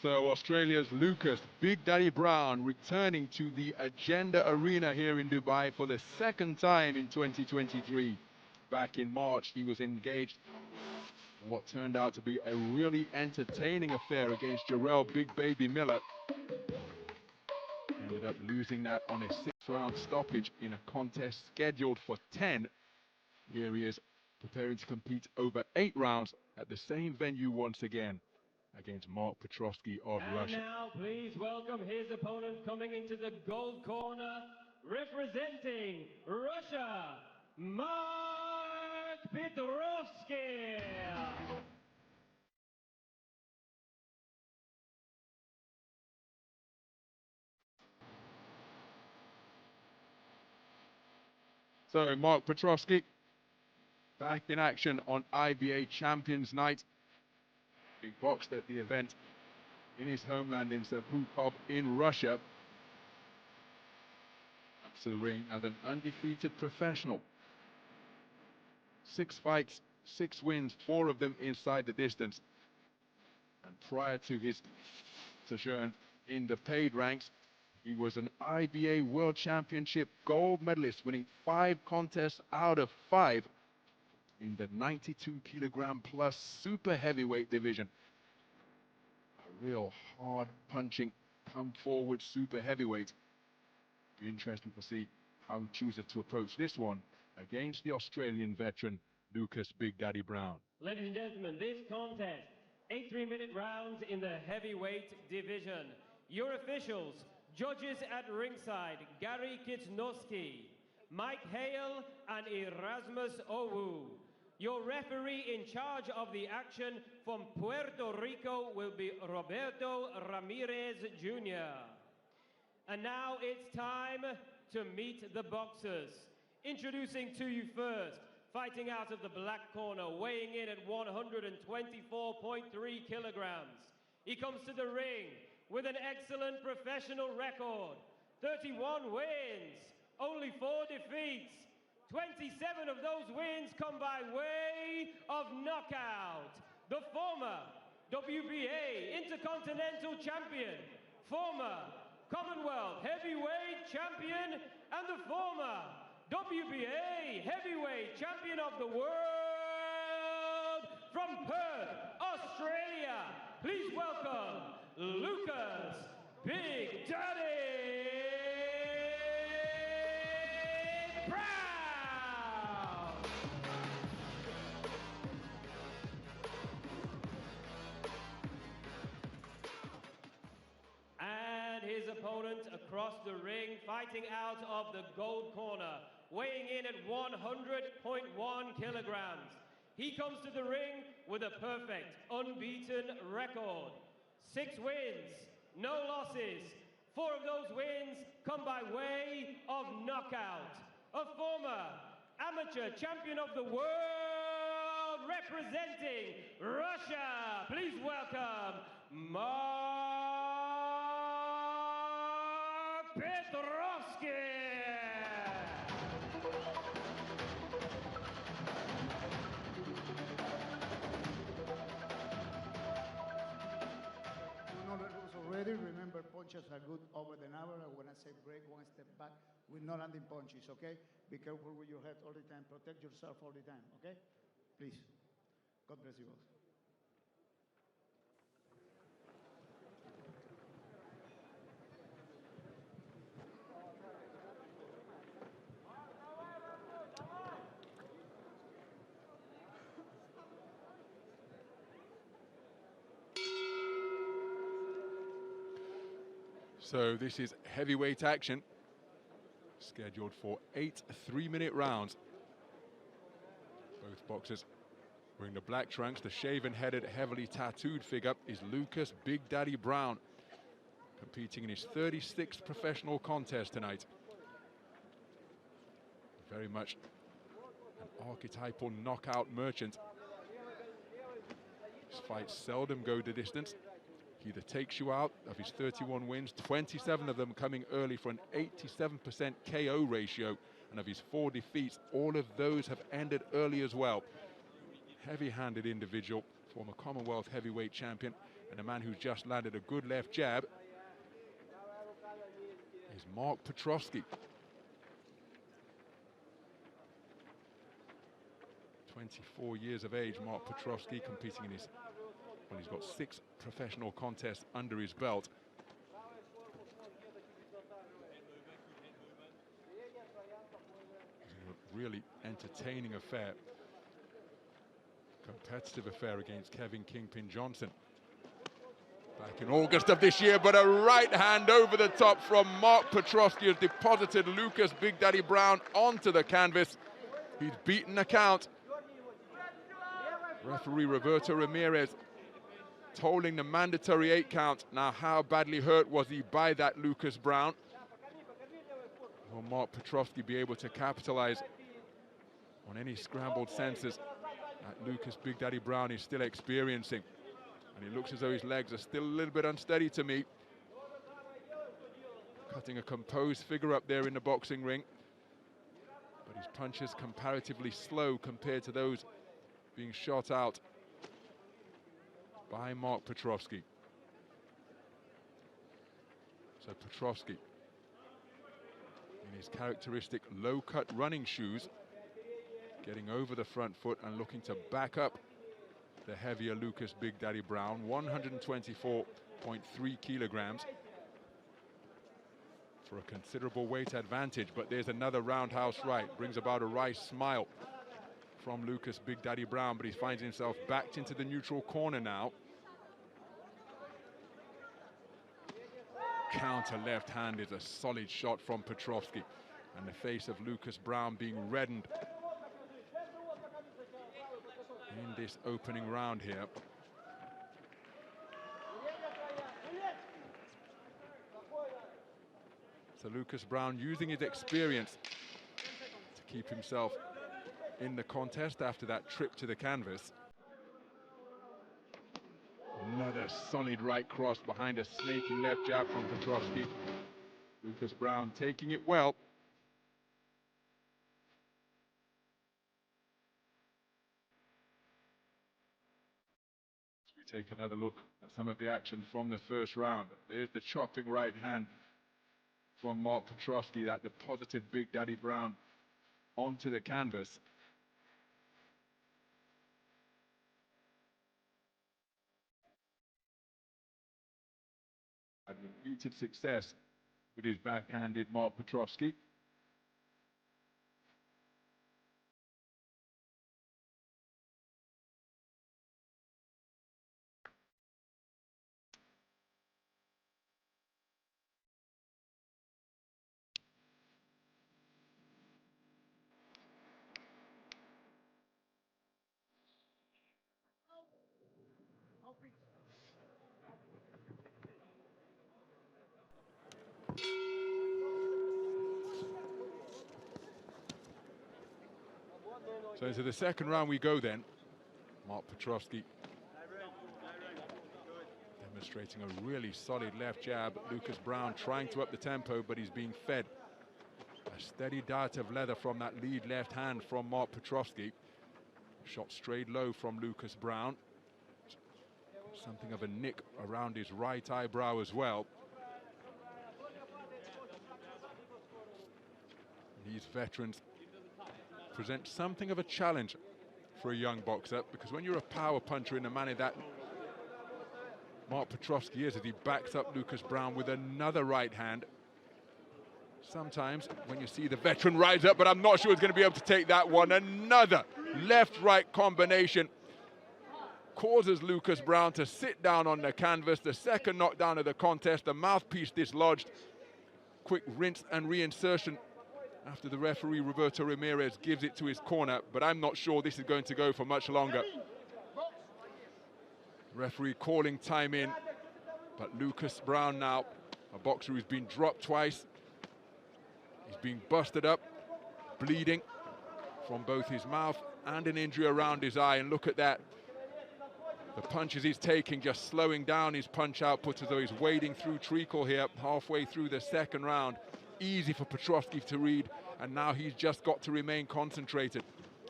So Australia's Lucas Big Daddy Brown returning to the Agenda Arena here in Dubai for the second time in 2023. Back in March, he was engaged in what turned out to be a really entertaining affair against Jarrell Big Baby Miller. Ended up losing that on a 6th-round stoppage in a contest scheduled for 10. Here he is preparing to compete over 8 rounds at the same venue once again against Mark PETROVSKY of Russia. And now please welcome his opponent coming into the gold corner, representing Russia, Mark PETROVSKY. So Mark PETROVSKY back in action on IBA Champions Night. He boxed at the event in his homeland in Zapupov in Russia. Up to the ring as an undefeated professional. 6 fights, 6 wins, 4 of them inside the distance. And prior to his sojourn in the paid ranks, he was an IBA World Championship gold medalist, winning 5 contests out of 5 in the 92 kilogram plus super heavyweight division. A real hard punching, come forward super heavyweight. Be interesting to see how he chooses to approach this one against the Australian veteran Lucas Big Daddy Brown. Ladies and gentlemen, this contest, 8 3-minute rounds in the heavyweight division. Your officials, judges at ringside, Gary Kitsnowski, Mike Hale and Erasmus Owu. Your referee in charge of the action from Puerto Rico will be Roberto Ramirez Jr. And now it's time to meet the boxers. Introducing to you first, fighting out of the black corner, weighing in at 124.3 kilograms. He comes to the ring with an excellent professional record. 31 wins, only 4 defeats. 27 of those wins come by way of knockout. The former WBA Intercontinental Champion, former Commonwealth Heavyweight Champion, and the former WBA Heavyweight Champion of the World from Perth, Australia. Please welcome Lucas Big Daddy Brown. And his opponent across the ring, fighting out of the gold corner, weighing in at 100.1 kilograms. He comes to the ring with a perfect, unbeaten record. 6 wins, no losses. 4 of those wins come by way of knockout. A former amateur champion of the world representing Russia. Please welcome Mark PETROVSKY. Already, remember, punches are good over the hour. When I say break, 1 step back with no landing punches, okay? Be careful with your head all the time. Protect yourself all the time, okay? Please. God bless you both. So this is heavyweight action, scheduled for 8 3-minute rounds. Both boxers wearing the black trunks. The shaven-headed, heavily tattooed figure is Lucas Big Daddy Brown, competing in his 36th professional contest tonight. Very much an archetypal knockout merchant. His fights seldom go the distance. He either takes you out. Of his 31 wins, 27 of them coming early for an 87% KO ratio. And of his 4 defeats, all of those have ended early as well. Heavy-handed individual, former Commonwealth heavyweight champion, And the man who's just landed a good left jab is Mark PETROVSKY. 24 years of age, Mark PETROVSKY, competing in his, well, he's got 6 professional contests under his belt. A really entertaining affair, competitive affair against Kevin Kingpin Johnson back in August of this year, but a right hand over the top from Mark PETROVSKY has deposited Lucas Big Daddy Browne onto the canvas. He's beaten the count. Referee Roberto Ramirez tolling the mandatory 8 count. Now, how badly hurt was he by that Lucas Browne? Will Mark PETROVSKY be able to capitalize on any scrambled senses that Lucas Big Daddy Browne is still experiencing? And it looks as though his legs are still a little bit unsteady to me. Cutting a composed figure up there in the boxing ring. But his punches comparatively slow compared to those being shot out by Mark PETROVSKY. So PETROVSKY, in his characteristic low-cut running shoes, getting over the front foot and looking to back up the heavier Lucas Big Daddy Browne, 124.3 kilograms. For a considerable weight advantage, but there's another roundhouse right, brings about a wry smile from Lucas Big Daddy Browne, but he finds himself backed into the neutral corner now. Counter left hand is a solid shot from PETROVSKY, and the face of Lucas Browne being reddened in this opening round here. So Lucas Browne using his experience to keep himself in the contest after that trip to the canvas. Another solid right cross behind a snaking left jab from PETROVSKY. Lucas Browne taking it well. We take another look at some of the action from the first round. There's the chopping right hand from Mark PETROVSKY that deposited Big Daddy Browne onto the canvas. Had repeated success with his backhanded Mark PETROVSKY. So into the second round we go then. Mark PETROVSKY demonstrating a really solid left jab. Lucas Browne trying to up the tempo, but he's being fed a steady dart of leather from that lead left hand from Mark PETROVSKY. Shot straight low from Lucas Browne. Something of a nick around his right eyebrow as well. These veterans present something of a challenge for a young boxer, because when you're a power puncher in the manner that Mark PETROVSKY is, as he backs up Lucas Browne with another right hand, sometimes when you see the veteran rise up, but I'm not sure he's going to be able to take that one. Another left-right combination causes Lucas Browne to sit down on the canvas. The second knockdown of the contest, the mouthpiece dislodged. Quick rinse and reinsertion after the referee Roberto Ramirez gives it to his corner, but I'm not sure this is going to go for much longer. Referee calling time in, but Lucas Browne now, a boxer who's been dropped twice. He's being busted up, bleeding from both his mouth and an injury around his eye, and look at that. The punches he's taking just slowing down his punch output as though he's wading through treacle here halfway through the second round. Easy for PETROVSKY to read, and now he's just got to remain concentrated.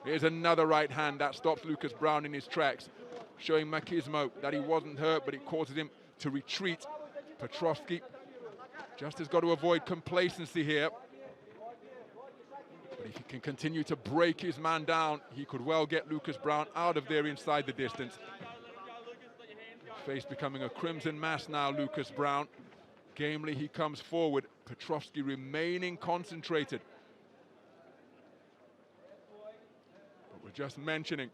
Here's another right hand that stops Lucas Browne in his tracks. showing Machismo that he wasn't hurt, but it causes him to retreat. Petrovsky just has got to avoid complacency here. But if he can continue to break his man down, he could well get Lucas Browne out of there inside the distance. Face becoming a crimson mass now, Lucas Browne. Gamely he comes forward, Petrovsky remaining concentrated. But we're just mentioning,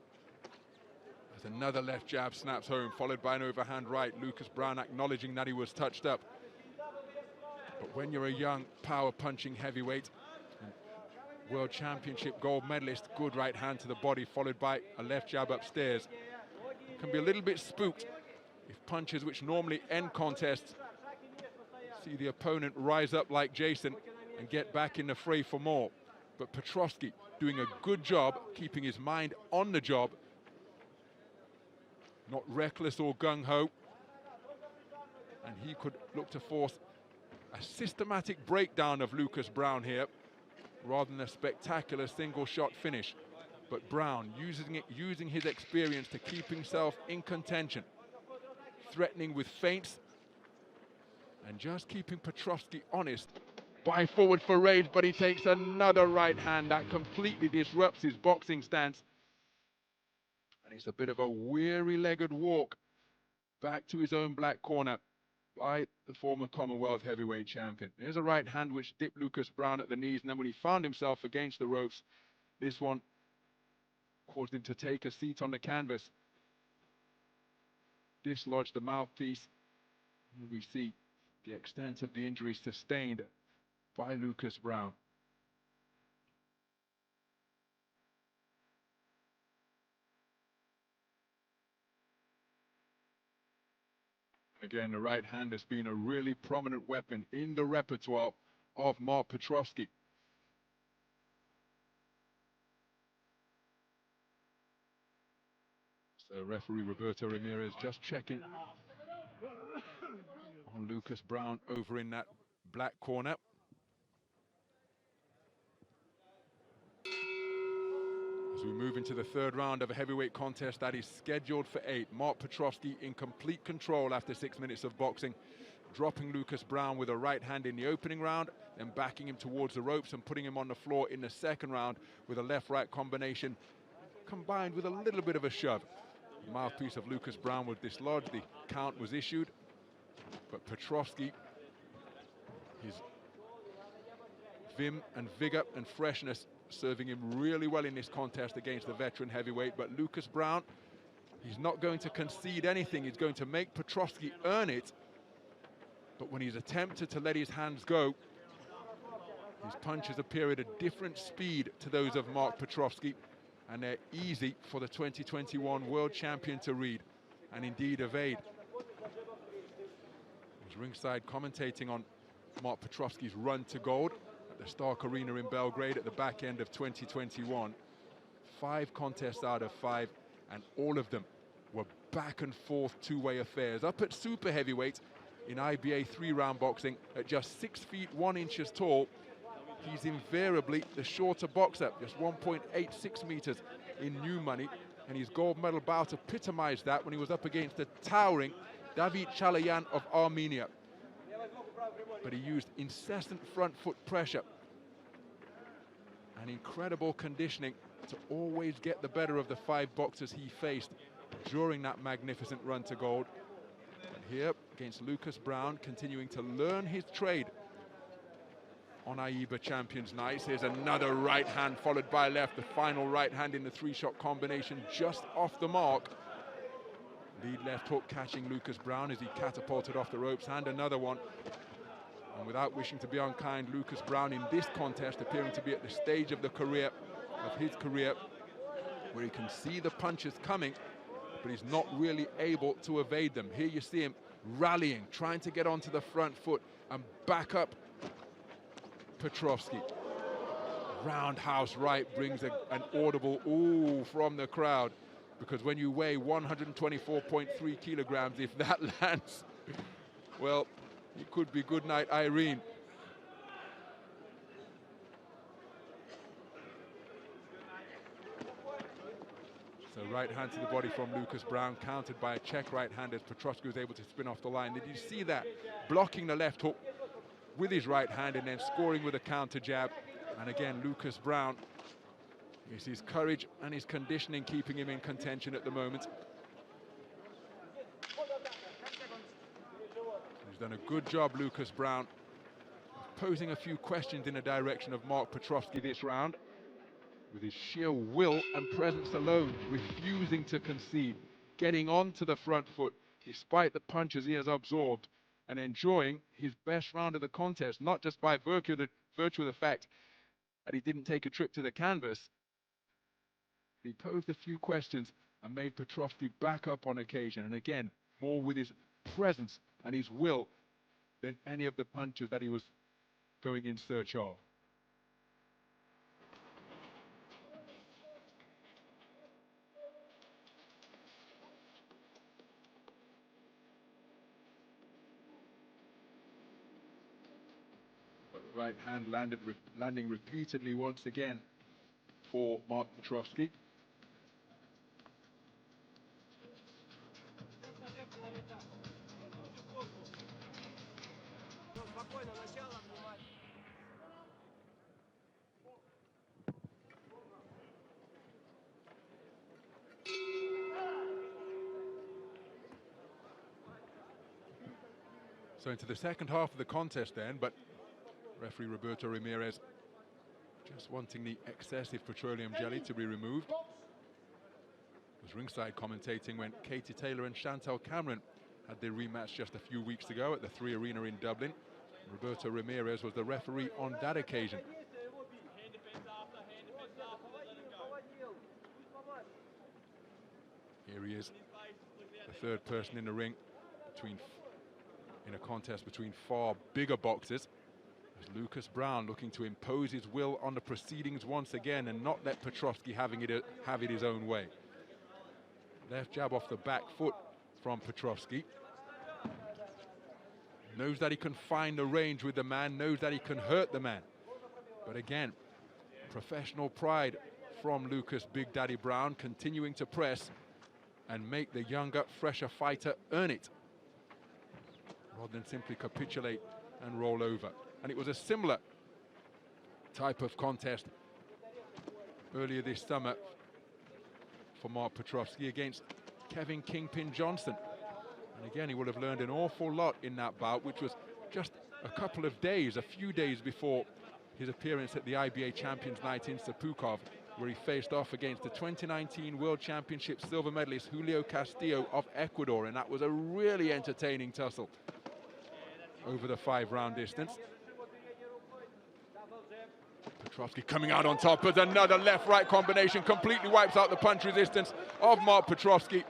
as another left jab snaps home, followed by an overhand right, Lucas Browne acknowledging that he was touched up. But when you're a young power-punching heavyweight, World Championship gold medalist, good right hand to the body, followed by a left jab upstairs, can be a little bit spooked if punches which normally end contests see the opponent rise up like Jason and get back in the fray for more. But Petrovsky doing a good job keeping his mind on the job, not reckless or gung-ho, and he could look to force a systematic breakdown of Lucas Browne here, rather than a spectacular single-shot finish. But Browne using his experience to keep himself in contention, threatening with feints, and just keeping Petrovsky honest. By forward for Rage, but he takes another right hand that completely disrupts his boxing stance. And it's a bit of a weary-legged walk back to his own black corner by the former Commonwealth heavyweight champion. There's a right hand which dipped Lucas Browne at the knees, and then when he found himself against the ropes, this one caused him to take a seat on the canvas. Dislodged the mouthpiece. And we see the extent of the injury sustained by Lucas Browne. Again, the right hand has been a really prominent weapon in the repertoire of Mark Petrovsky. So referee Roberto Ramirez just checking on Lucas Browne over in that black corner. As we move into the third round of a heavyweight contest that is scheduled for 8. Mark Petrovsky in complete control after 6 minutes of boxing, dropping Lucas Browne with a right hand in the opening round, then backing him towards the ropes and putting him on the floor in the second round with a left-right combination combined with a little bit of a shove. The mouthpiece of Lucas Browne was dislodged, the count was issued, but Petrovsky, his vim and vigor and freshness serving him really well in this contest against the veteran heavyweight. But Lucas Browne, he's not going to concede anything. He's going to make Petrovsky earn it. But when he's attempted to let his hands go, his punches appear at a different speed to those of Mark Petrovsky, and they're easy for the 2021 world champion to read and indeed evade. I was ringside commentating on Mark Petrovsky's run to gold the Stark Arena in Belgrade at the back end of 2021. 5 contests out of 5, and all of them were back and forth two-way affairs. Up at super heavyweight in IBA 3-round boxing, at just 6 feet 1 inches tall, he's invariably the shorter boxer, just 1.86 meters in new money, and his gold medal bout epitomized that when he was up against the towering David Chalayan of Armenia. But he used incessant front foot pressure and incredible conditioning to always get the better of the 5 boxers he faced during that magnificent run to gold. And here against Lucas Browne, continuing to learn his trade on IBA Champions Night. Here's another right hand followed by left, the final right hand in the 3-shot combination just off the mark. Lead left hook catching Lucas Browne as he catapulted off the ropes, and another one. And without wishing to be unkind, Lucas Browne in this contest appearing to be at the stage of his career where he can see the punches coming, but he's not really able to evade them. Here you see him rallying, trying to get onto the front foot and back up Petrovsky. Roundhouse right brings an audible ooh from the crowd, because when you weigh 124.3 kilograms, if that lands, well, it could be good night, Irene. So Right hand to the body from Lucas Brown, countered by a check right hand as Petrovsky was able to spin off the line. Did you see that? Blocking the left hook with his right hand and then scoring with a counter jab. And again, Lucas Brown, it's his courage and his conditioning keeping him in contention at the moment. He's done a good job, Lucas Brown, posing a few questions in the direction of Mark Petrovsky this round, with his sheer will and presence alone, refusing to concede, getting onto the front foot despite the punches he has absorbed, and enjoying his best round of the contest, not just by virtue of the fact that he didn't take a trip to the canvas. He posed a few questions and made Petrovsky back up on occasion, and again, more with his presence and his will than any of the punches that he was going in search of. But right hand landing repeatedly once again for Mark Petrovsky. So into the second half of the contest then, but referee Roberto Ramirez just wanting the excessive petroleum jelly to be removed. Was ringside commentating when Katie Taylor and Chantal Cameron had their rematch just a few weeks ago at the 3 Arena in Dublin. Roberto Ramirez was the referee on that occasion. Here he is, the third person in the ring in a contest between far bigger boxers. Lucas Brown looking to impose his will on the proceedings once again and not let Petrovsky have it his own way. Left jab off the back foot from Petrovsky. Knows that he can find the range with the man, knows that he can hurt the man. But again, professional pride from Lucas Big Daddy Brown, continuing to press and make the younger, fresher fighter earn it, rather than simply capitulate and roll over. And it was a similar type of contest earlier this summer for Mark Petrovsky against Kevin Kingpin Johnson. And again, he would have learned an awful lot in that bout, which was just a few days before his appearance at the IBA Champions Night in Sepukov, where he faced off against the 2019 World Championship silver medalist Julio Castillo of Ecuador, and that was a really entertaining tussle over the 5-round distance. Petrovsky coming out on top as another left-right combination completely wipes out the punch resistance of Mark Petrovsky.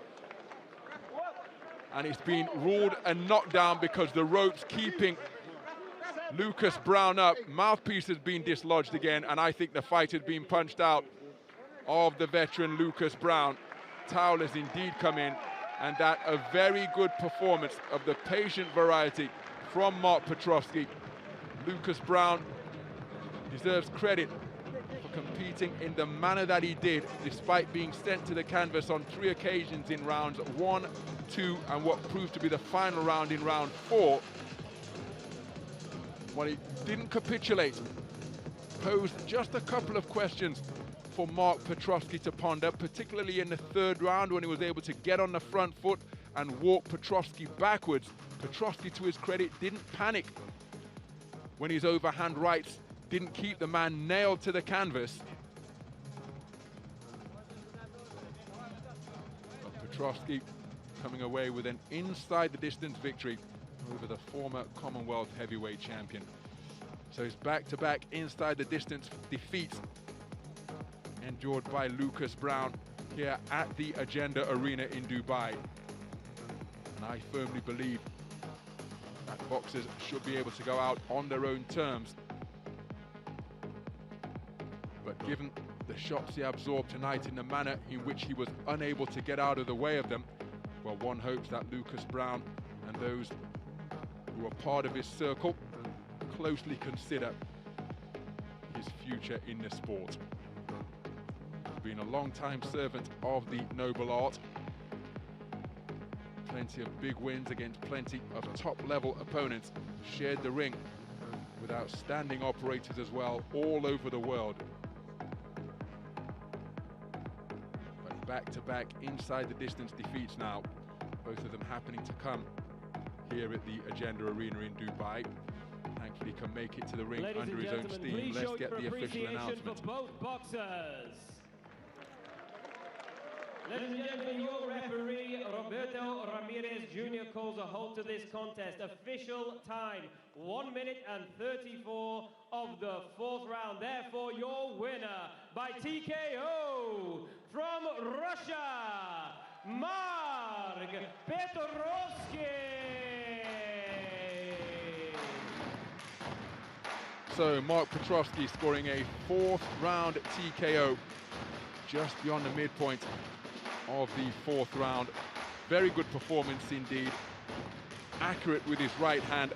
And it's been ruled a knockdown because the ropes keeping Lucas Brown up. Mouthpiece has been dislodged again, and I think the fight has been punched out of the veteran Lucas Brown. Towel has indeed come in, and that a very good performance of the patient variety from Mark Petrovsky. Lucas Brown deserves credit for competing in the manner that he did, despite being sent to the canvas on 3 occasions in rounds 1, 2, and what proved to be the final round in round 4. Well, he didn't capitulate, posed just a couple of questions for Mark Petrovsky to ponder, particularly in the 3rd round when he was able to get on the front foot and walk Petrovsky backwards. Petrovsky, to his credit, didn't panic when his overhand rights didn't keep the man nailed to the canvas. But Petrovsky coming away with an inside-the-distance victory over the former Commonwealth heavyweight champion. So it's back-to-back inside-the-distance defeats endured by Lucas Brown here at the Agenda Arena in Dubai. And I firmly believe that boxers should be able to go out on their own terms. But given the shots he absorbed tonight in the manner in which he was unable to get out of the way of them, well, one hopes that Lucas Brown and those who are part of his circle closely consider his future in the sport. been a long-time servant of the noble art. Plenty of big wins against plenty of top-level opponents. Shared the ring with outstanding operators as well, all over the world. But back-to-back inside the distance defeats now, both of them happening to come here at the Agenda Arena in Dubai. Thankfully can make it to the ring under his own steam. Let's get the official announcement. For both boxers. Ladies and gentlemen, your referee, Roberto Ramirez Jr. calls a halt to this contest. Official time, 1 minute and 34 of the 4th round. Therefore, your winner by TKO from Russia, Mark PETROVSKY. So Mark PETROVSKY scoring a 4th round TKO just beyond the midpoint of the 4th round. Very good performance indeed. Accurate with his right hand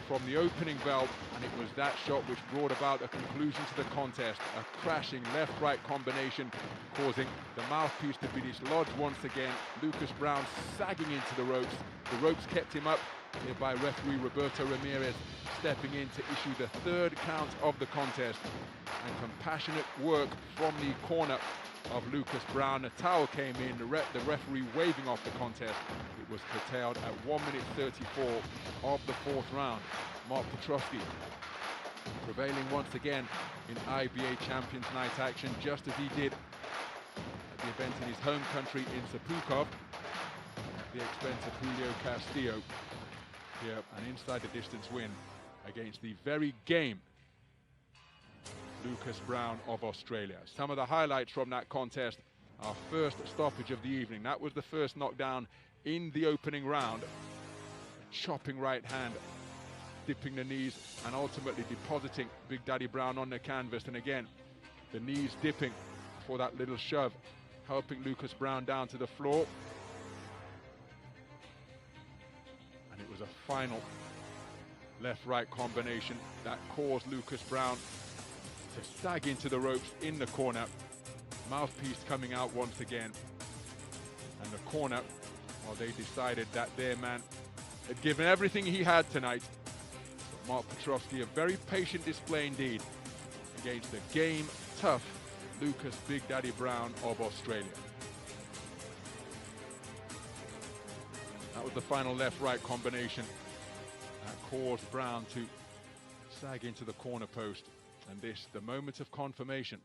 from the opening bell, and it was that shot which brought about a conclusion to the contest. A crashing left-right combination causing the mouthpiece to be dislodged once again. Lucas Browne sagging into the ropes. The ropes kept him up, by referee Roberto Ramirez stepping in to issue the 3rd count of the contest. And compassionate work from the corner of Lucas Browne. A towel came in, the referee waving off the contest. It was curtailed at 1 minute 34 of the 4th round. Mark PETROVSKY prevailing once again in IBA Champions Night action, just as he did at the event in his home country in Sepukov, at the expense of Julio Castillo. Here, an inside the distance win against the very game Lucas Browne of Australia. Some of the highlights from that contest: our first stoppage of the evening. That was the first knockdown in the opening round. A chopping right hand, dipping the knees and ultimately depositing Big Daddy Browne on the canvas. And again, the knees dipping for that little shove, helping Lucas Browne down to the floor. And it was a final left-right combination that caused Lucas Browne to sag into the ropes in the corner. Mouthpiece coming out once again. And the corner, well, they decided that their man had given everything he had tonight. But Mark PETROVSKY, a very patient display indeed against the game tough Lucas Big Daddy Browne of Australia. That was the final left-right combination that caused Browne to sag into the corner post. And this, the moment of confirmation.